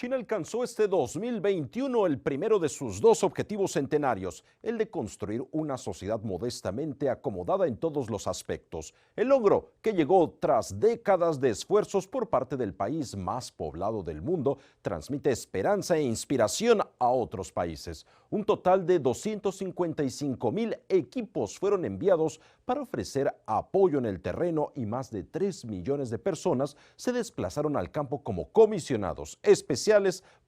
China alcanzó este 2021 el primero de sus dos objetivos centenarios, el de construir una sociedad modestamente acomodada en todos los aspectos. El logro, que llegó tras décadas de esfuerzos por parte del país más poblado del mundo, transmite esperanza e inspiración a otros países. Un total de 255,000 equipos fueron enviados para ofrecer apoyo en el terreno y más de 3 millones de personas se desplazaron al campo como comisionados especiales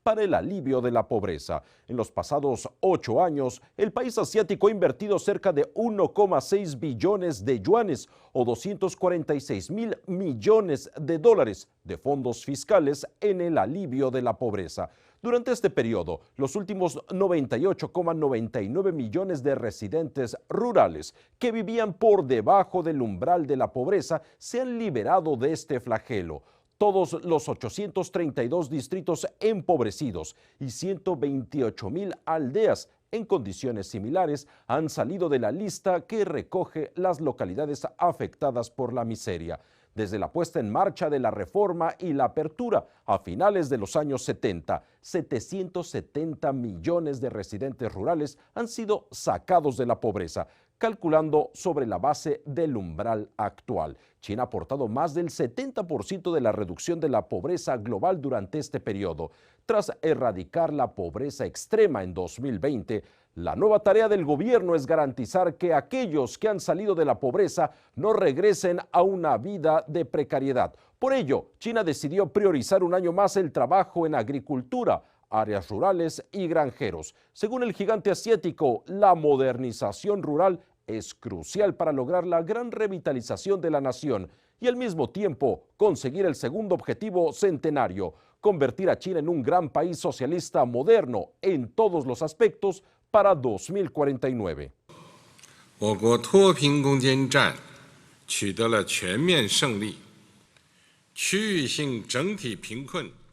para el alivio de la pobreza. En los pasados 8 años, el país asiático ha invertido cerca de 1,6 billones de yuanes o 246,000 millones de dólares de fondos fiscales en el alivio de la pobreza. Durante este periodo, los últimos 98,99 millones de residentes rurales que vivían por debajo del umbral de la pobreza se han liberado de este flagelo. Todos los 832 distritos empobrecidos y 128,000 aldeas en condiciones similares han salido de la lista que recoge las localidades afectadas por la miseria. Desde la puesta en marcha de la reforma y la apertura a finales de los años 70, 770 millones de residentes rurales han sido sacados de la pobreza, calculando sobre la base del umbral actual. China ha aportado más del 70% de la reducción de la pobreza global durante este periodo. Tras erradicar la pobreza extrema en 2020, la nueva tarea del gobierno es garantizar que aquellos que han salido de la pobreza no regresen a una vida de precariedad. Por ello, China decidió priorizar un año más el trabajo en agricultura, áreas rurales y granjeros. Según el gigante asiático, la modernización rural es crucial para lograr la gran revitalización de la nación y al mismo tiempo conseguir el segundo objetivo centenario, convertir a China en un gran país socialista moderno en todos los aspectos para 2049.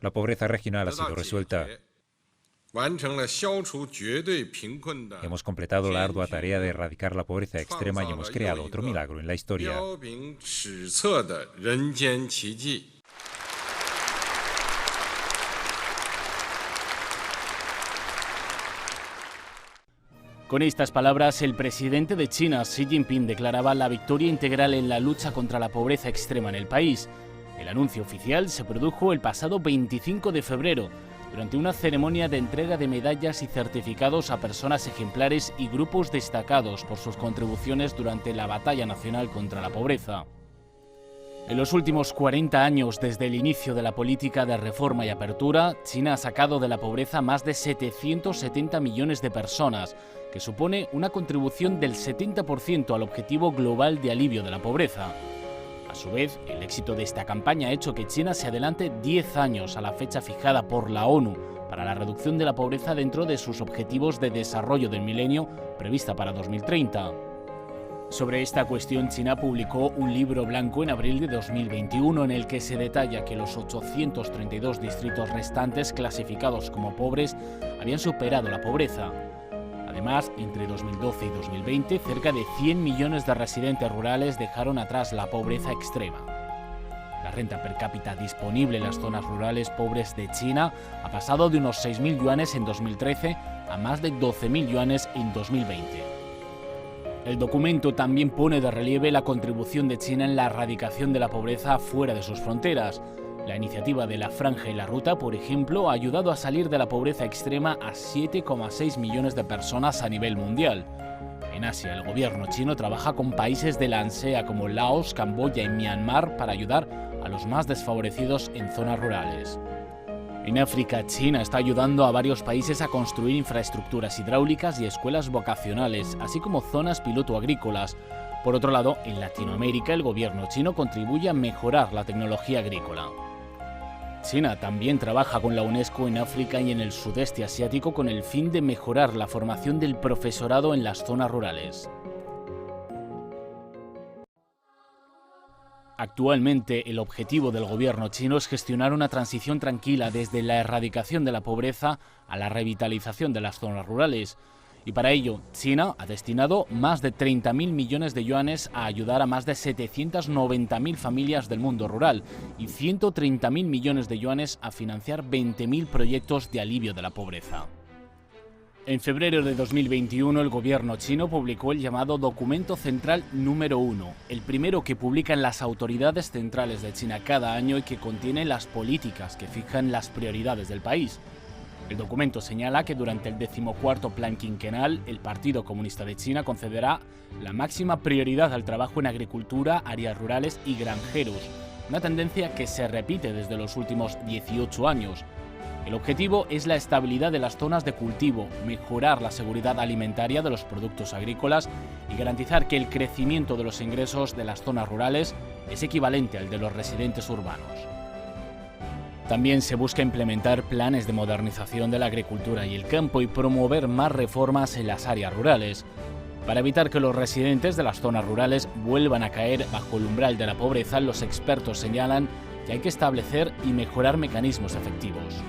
La pobreza regional ha sido resuelta. Hemos completado la ardua tarea de erradicar la pobreza extrema y hemos creado otro milagro en la historia. Con estas palabras, el presidente de China, Xi Jinping, declaraba la victoria integral en la lucha contra la pobreza extrema en el país. El anuncio oficial se produjo el pasado 25 de febrero, durante una ceremonia de entrega de medallas y certificados a personas ejemplares y grupos destacados por sus contribuciones durante la batalla nacional contra la pobreza. En los últimos 40 años, desde el inicio de la política de reforma y apertura, China ha sacado de la pobreza más de 770 millones de personas, que supone una contribución del 70% al objetivo global de alivio de la pobreza. A su vez, el éxito de esta campaña ha hecho que China se adelante 10 años a la fecha fijada por la ONU para la reducción de la pobreza dentro de sus objetivos de desarrollo del milenio prevista para 2030. Sobre esta cuestión, China publicó un libro blanco en abril de 2021 en el que se detalla que los 832 distritos restantes clasificados como pobres habían superado la pobreza. Además, entre 2012 y 2020, cerca de 100 millones de residentes rurales dejaron atrás la pobreza extrema. La renta per cápita disponible en las zonas rurales pobres de China ha pasado de unos 6.000 yuanes en 2013 a más de 12.000 yuanes en 2020. El documento también pone de relieve la contribución de China en la erradicación de la pobreza fuera de sus fronteras. La iniciativa de la Franja y la Ruta, por ejemplo, ha ayudado a salir de la pobreza extrema a 7,6 millones de personas a nivel mundial. En Asia, el gobierno chino trabaja con países de la ANSEA como Laos, Camboya y Myanmar para ayudar a los más desfavorecidos en zonas rurales. En África, China está ayudando a varios países a construir infraestructuras hidráulicas y escuelas vocacionales, así como zonas piloto agrícolas. Por otro lado, en Latinoamérica, el gobierno chino contribuye a mejorar la tecnología agrícola. China también trabaja con la UNESCO en África y en el sudeste asiático con el fin de mejorar la formación del profesorado en las zonas rurales. Actualmente, el objetivo del gobierno chino es gestionar una transición tranquila desde la erradicación de la pobreza a la revitalización de las zonas rurales. Y para ello, China ha destinado más de 30.000 millones de yuanes a ayudar a más de 790.000 familias del mundo rural y 130.000 millones de yuanes a financiar 20.000 proyectos de alivio de la pobreza. En febrero de 2021, el gobierno chino publicó el llamado Documento Central número 1, el primero que publican las autoridades centrales de China cada año y que contiene las políticas que fijan las prioridades del país. El documento señala que durante el 14º Plan Quinquenal, el Partido Comunista de China concederá la máxima prioridad al trabajo en agricultura, áreas rurales y granjeros, una tendencia que se repite desde los últimos 18 años. El objetivo es la estabilidad de las zonas de cultivo, mejorar la seguridad alimentaria de los productos agrícolas y garantizar que el crecimiento de los ingresos de las zonas rurales es equivalente al de los residentes urbanos. También se busca implementar planes de modernización de la agricultura y el campo y promover más reformas en las áreas rurales. Para evitar que los residentes de las zonas rurales vuelvan a caer bajo el umbral de la pobreza, los expertos señalan que hay que establecer y mejorar mecanismos efectivos.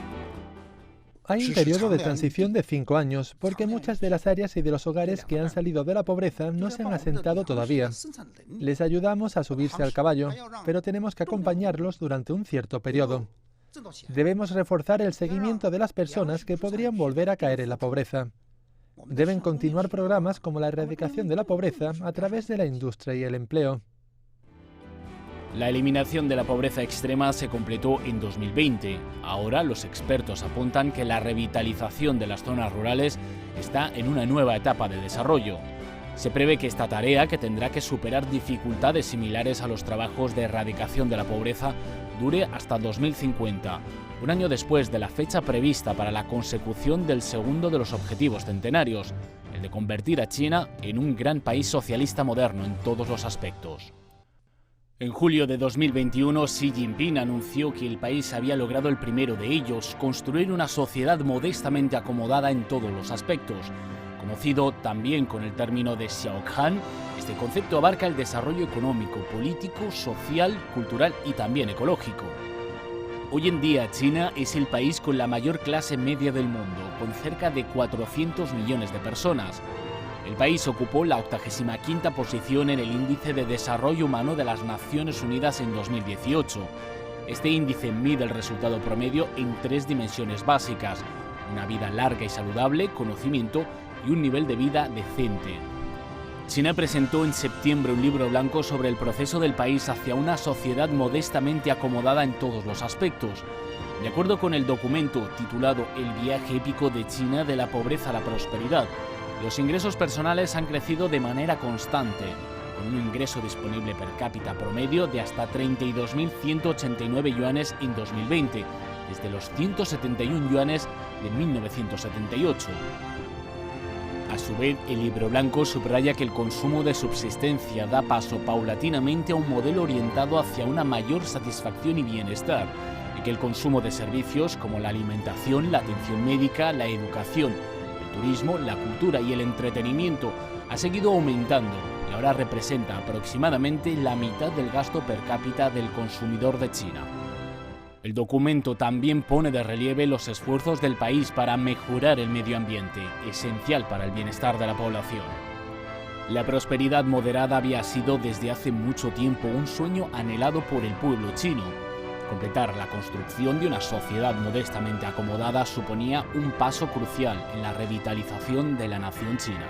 Hay un periodo de transición de 5 años, porque muchas de las áreas y de los hogares que han salido de la pobreza no se han asentado todavía. Les ayudamos a subirse al caballo, pero tenemos que acompañarlos durante un cierto periodo. Debemos reforzar el seguimiento de las personas que podrían volver a caer en la pobreza. Deben continuar programas como la erradicación de la pobreza a través de la industria y el empleo. La eliminación de la pobreza extrema se completó en 2020. Ahora los expertos apuntan que la revitalización de las zonas rurales está en una nueva etapa de desarrollo. Se prevé que esta tarea, que tendrá que superar dificultades similares a los trabajos de erradicación de la pobreza, dure hasta 2050, un año después de la fecha prevista para la consecución del segundo de los objetivos centenarios, el de convertir a China en un gran país socialista moderno en todos los aspectos. En julio de 2021, Xi Jinping anunció que el país había logrado el primero de ellos, construir una sociedad modestamente acomodada en todos los aspectos. Conocido también con el término de Xiaohan, este concepto abarca el desarrollo económico, político, social, cultural y también ecológico. Hoy en día, China es el país con la mayor clase media del mundo, con cerca de 400 millones de personas. El país ocupó la 85ª posición en el Índice de Desarrollo Humano de las Naciones Unidas en 2018. Este índice mide el resultado promedio en 3 dimensiones básicas: una vida larga y saludable, conocimiento y un nivel de vida decente. China presentó en septiembre un libro blanco sobre el proceso del país hacia una sociedad modestamente acomodada en todos los aspectos. De acuerdo con el documento titulado El viaje épico de China de la pobreza a la prosperidad, los ingresos personales han crecido de manera constante, con un ingreso disponible per cápita promedio de hasta 32.189 yuanes en 2020, desde los 171 yuanes de 1978. A su vez, el libro blanco subraya que el consumo de subsistencia da paso paulatinamente a un modelo orientado hacia una mayor satisfacción y bienestar, y que el consumo de servicios como la alimentación, la atención médica, la educación, el turismo, la cultura y el entretenimiento ha seguido aumentando y ahora representa aproximadamente la mitad del gasto per cápita del consumidor de China. El documento también pone de relieve los esfuerzos del país para mejorar el medio ambiente, esencial para el bienestar de la población. La prosperidad moderada había sido desde hace mucho tiempo un sueño anhelado por el pueblo chino. Completar la construcción de una sociedad modestamente acomodada suponía un paso crucial en la revitalización de la nación china.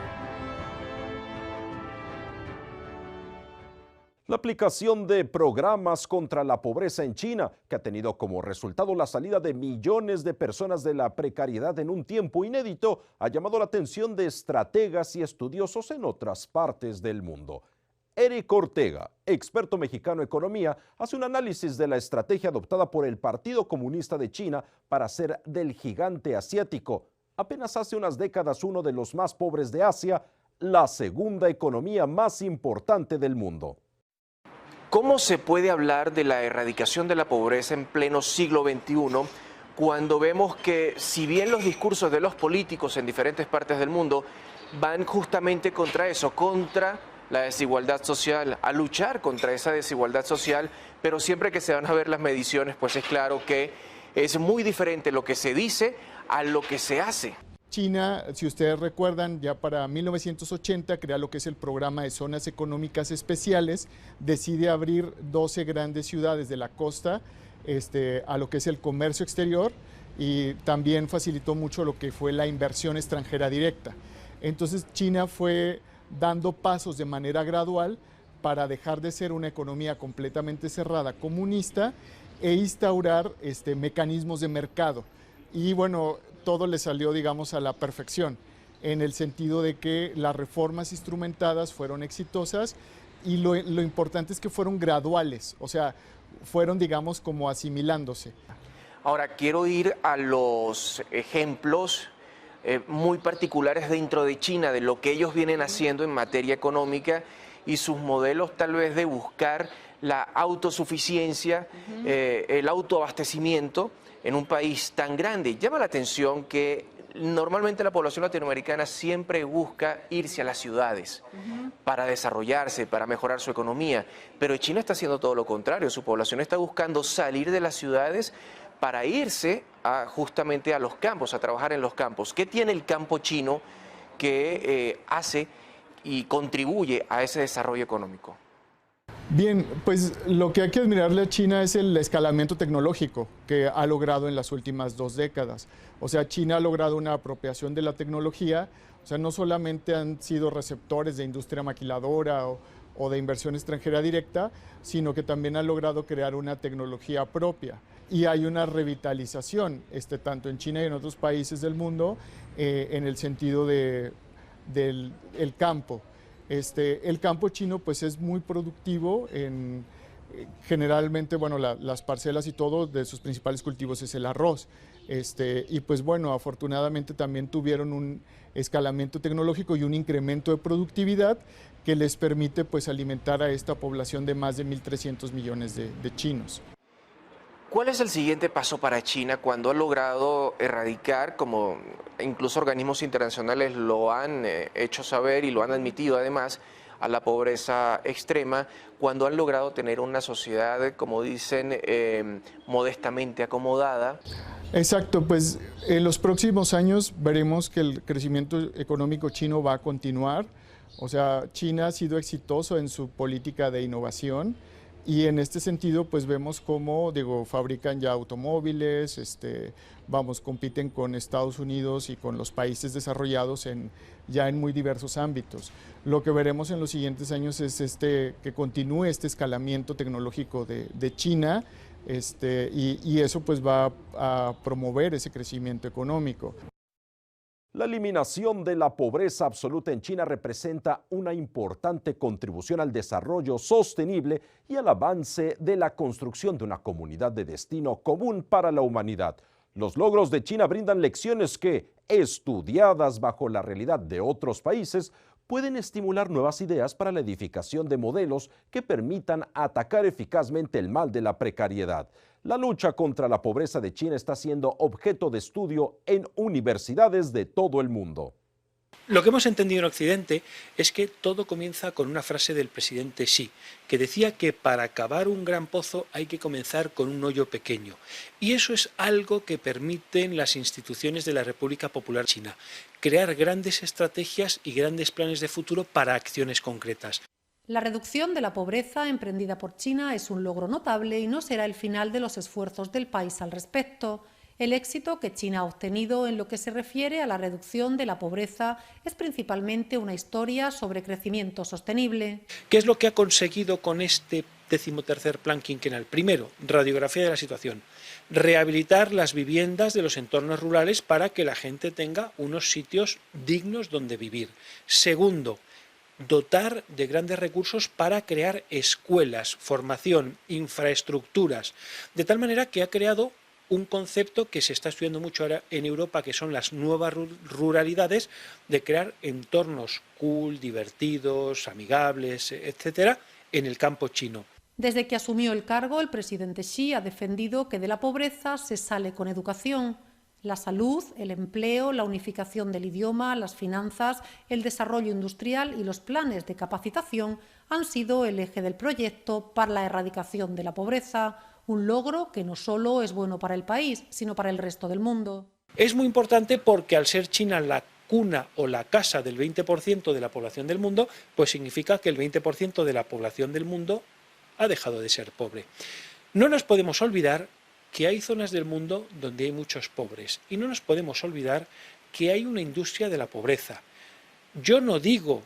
La aplicación de programas contra la pobreza en China, que ha tenido como resultado la salida de millones de personas de la precariedad en un tiempo inédito, ha llamado la atención de estrategas y estudiosos en otras partes del mundo. Eric Ortega, experto mexicano en economía, hace un análisis de la estrategia adoptada por el Partido Comunista de China para hacer del gigante asiático, apenas hace unas décadas uno de los más pobres de Asia, la segunda economía más importante del mundo. ¿Cómo se puede hablar de la erradicación de la pobreza en pleno siglo XXI cuando vemos que, si bien los discursos de los políticos en diferentes partes del mundo van justamente contra eso, contra la desigualdad social, a luchar contra esa desigualdad social, pero siempre que se van a ver las mediciones, pues es claro que es muy diferente lo que se dice a lo que se hace? China, si ustedes recuerdan, ya para 1980 crea lo que es el programa de zonas económicas especiales, decide abrir 12 grandes ciudades de la costa a lo que es el comercio exterior y también facilitó mucho lo que fue la inversión extranjera directa. Entonces China fue dando pasos de manera gradual para dejar de ser una economía completamente cerrada comunista e instaurar mecanismos de mercado. Y bueno, todo le salió, digamos, a la perfección, en el sentido de que las reformas instrumentadas fueron exitosas y lo importante es que fueron graduales, o sea, fueron, digamos, como asimilándose. Ahora, quiero ir a los ejemplos muy particulares dentro de China, de lo que ellos vienen haciendo en materia económica y sus modelos tal vez de buscar la autosuficiencia, el autoabastecimiento en un país tan grande. Llama la atención que normalmente la población latinoamericana siempre busca irse a las ciudades para desarrollarse, para mejorar su economía, pero China está haciendo todo lo contrario, su población está buscando salir de las ciudades para irse justamente a los campos, a trabajar en los campos. ¿Qué tiene el campo chino que hace y contribuye a ese desarrollo económico? Bien, pues lo que hay que admirarle a China es el escalamiento tecnológico que ha logrado en las últimas 2 décadas. O sea, China ha logrado una apropiación de la tecnología, o sea, no solamente han sido receptores de industria maquiladora o de inversión extranjera directa, sino que también ha logrado crear una tecnología propia. Y hay una revitalización, tanto en China y en otros países del mundo, en el sentido del campo. El campo chino pues es muy productivo, generalmente bueno, las parcelas y todo de sus principales cultivos es el arroz. Y pues bueno, afortunadamente también tuvieron un escalamiento tecnológico y un incremento de productividad que les permite pues alimentar a esta población de más de 1.300 millones de chinos. ¿Cuál es el siguiente paso para China cuando ha logrado erradicar, como incluso organismos internacionales lo han hecho saber y lo han admitido además, a la pobreza extrema, cuando han logrado tener una sociedad, como dicen, modestamente acomodada? Exacto, pues en los próximos años veremos que el crecimiento económico chino va a continuar. O sea, China ha sido exitoso en su política de innovación. Y en este sentido, pues vemos cómo, fabrican ya automóviles, compiten con Estados Unidos y con los países desarrollados ya en muy diversos ámbitos. Lo que veremos en los siguientes años es que continúe este escalamiento tecnológico de China, y eso pues va a promover ese crecimiento económico. La eliminación de la pobreza absoluta en China representa una importante contribución al desarrollo sostenible y al avance de la construcción de una comunidad de destino común para la humanidad. Los logros de China brindan lecciones que, estudiadas bajo la realidad de otros países, pueden estimular nuevas ideas para la edificación de modelos que permitan atacar eficazmente el mal de la precariedad. La lucha contra la pobreza de China está siendo objeto de estudio en universidades de todo el mundo. Lo que hemos entendido en Occidente es que todo comienza con una frase del presidente Xi, que decía que para cavar un gran pozo hay que comenzar con un hoyo pequeño. Y eso es algo que permiten las instituciones de la República Popular China, crear grandes estrategias y grandes planes de futuro para acciones concretas. La reducción de la pobreza emprendida por China es un logro notable y no será el final de los esfuerzos del país al respecto. El éxito que China ha obtenido en lo que se refiere a la reducción de la pobreza es principalmente una historia sobre crecimiento sostenible. ¿Qué es lo que ha conseguido con este 13º plan quinquenal? Primero, radiografía de la situación. Rehabilitar las viviendas de los entornos rurales para que la gente tenga unos sitios dignos donde vivir. Segundo, dotar de grandes recursos para crear escuelas, formación, infraestructuras, de tal manera que ha creado un concepto que se está estudiando mucho ahora en Europa, que son las nuevas ruralidades, de crear entornos cool, divertidos, amigables, etcétera, en el campo chino. Desde que asumió el cargo, el presidente Xi ha defendido que de la pobreza se sale con educación. La salud, el empleo, la unificación del idioma, las finanzas, el desarrollo industrial y los planes de capacitación han sido el eje del proyecto para la erradicación de la pobreza, un logro que no solo es bueno para el país, sino para el resto del mundo. Es muy importante porque al ser China la cuna o la casa del 20% de la población del mundo, pues significa que el 20% de la población del mundo ha dejado de ser pobre. No nos podemos olvidar que hay zonas del mundo donde hay muchos pobres y no nos podemos olvidar que hay una industria de la pobreza. Yo no digo,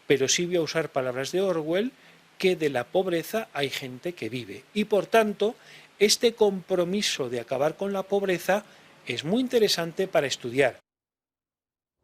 pero sí voy a usar palabras de Orwell, que de la pobreza hay gente que vive y por tanto este compromiso de acabar con la pobreza es muy interesante para estudiar.